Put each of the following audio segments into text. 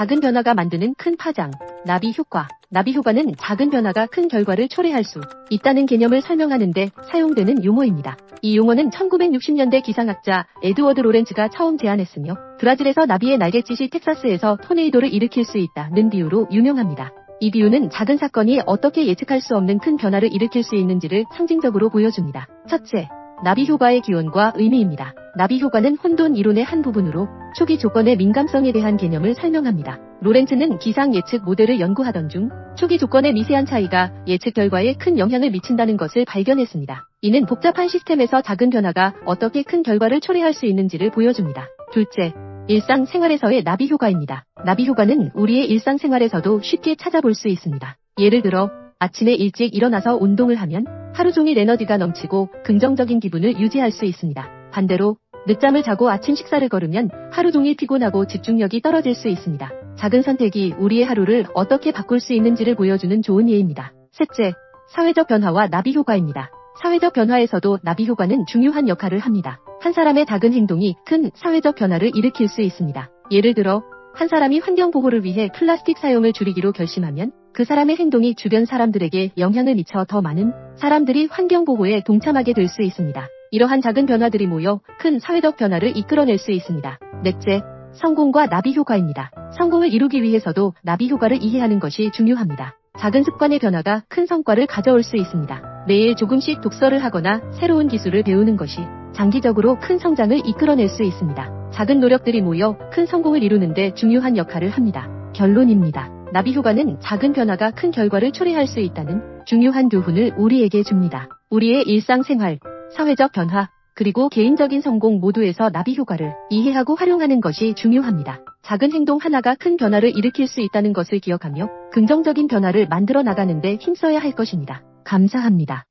작은 변화가 만드는 큰 파장, 나비 효과. 나비 효과는 작은 변화가 큰 결과를 초래할 수 있다는 개념을 설명하는 데 사용되는 용어입니다. 이 용어는 1960년대 기상학자 에드워드 로렌츠가 처음 제안했으며 브라질에서 나비의 날갯짓이 텍사스에서 토네이도를 일으킬 수 있다는 비유로 유명합니다. 이 비유는 작은 사건이 어떻게 예측할 수 없는 큰 변화를 일으킬 수 있는지를 상징적으로 보여줍니다. 첫째, 나비 효과의 기원과 의미입니다. 나비 효과는 혼돈 이론의 한 부분으로 초기 조건의 민감성에 대한 개념을 설명합니다. 로렌츠는 기상 예측 모델을 연구하던 중 초기 조건의 미세한 차이가 예측 결과에 큰 영향을 미친다는 것을 발견했습니다. 이는 복잡한 시스템에서 작은 변화가 어떻게 큰 결과를 초래할 수 있는지를 보여줍니다. 둘째, 일상생활에서의 나비 효과입니다. 나비 효과는 우리의 일상생활에서도 쉽게 찾아볼 수 있습니다. 예를 들어 아침에 일찍 일어나서 운동을 하면 하루 종일 에너지가 넘치고 긍정적인 기분을 유지할 수 있습니다. 반대로 늦잠을 자고 아침 식사를 거르면 하루 종일 피곤하고 집중력이 떨어질 수 있습니다. 작은 선택이 우리의 하루를 어떻게 바꿀 수 있는지를 보여주는 좋은 예입니다. 셋째, 사회적 변화와 나비 효과입니다. 사회적 변화에서도 나비 효과는 중요한 역할을 합니다. 한 사람의 작은 행동이 큰 사회적 변화를 일으킬 수 있습니다. 예를 들어 한 사람이 환경 보호를 위해 플라스틱 사용을 줄이기로 결심하면 그 사람의 행동이 주변 사람들에게 영향을 미쳐 더 많은 사람들이 환경 보호에 동참하게 될 수 있습니다. 이러한 작은 변화들이 모여 큰 사회적 변화를 이끌어낼 수 있습니다. 넷째, 성공과 나비 효과입니다. 성공을 이루기 위해서도 나비 효과를 이해하는 것이 중요합니다. 작은 습관의 변화가 큰 성과를 가져올 수 있습니다. 매일 조금씩 독서를 하거나 새로운 기술을 배우는 것이 장기적으로 큰 성장을 이끌어낼 수 있습니다. 작은 노력들이 모여 큰 성공을 이루는 데 중요한 역할을 합니다. 결론입니다. 나비 효과는 작은 변화가 큰 결과를 초래할 수 있다는 중요한 교훈을 우리에게 줍니다. 우리의 일상생활, 사회적 변화, 그리고 개인적인 성공 모두에서 나비 효과를 이해하고 활용하는 것이 중요합니다. 작은 행동 하나가 큰 변화를 일으킬 수 있다는 것을 기억하며 긍정적인 변화를 만들어 나가는 데 힘써야 할 것입니다. 감사합니다.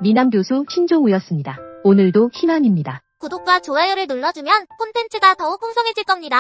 미남 교수 신종우였습니다. 오늘도 희망입니다. 구독과 좋아요를 눌러주면 콘텐츠가 더욱 풍성해질 겁니다.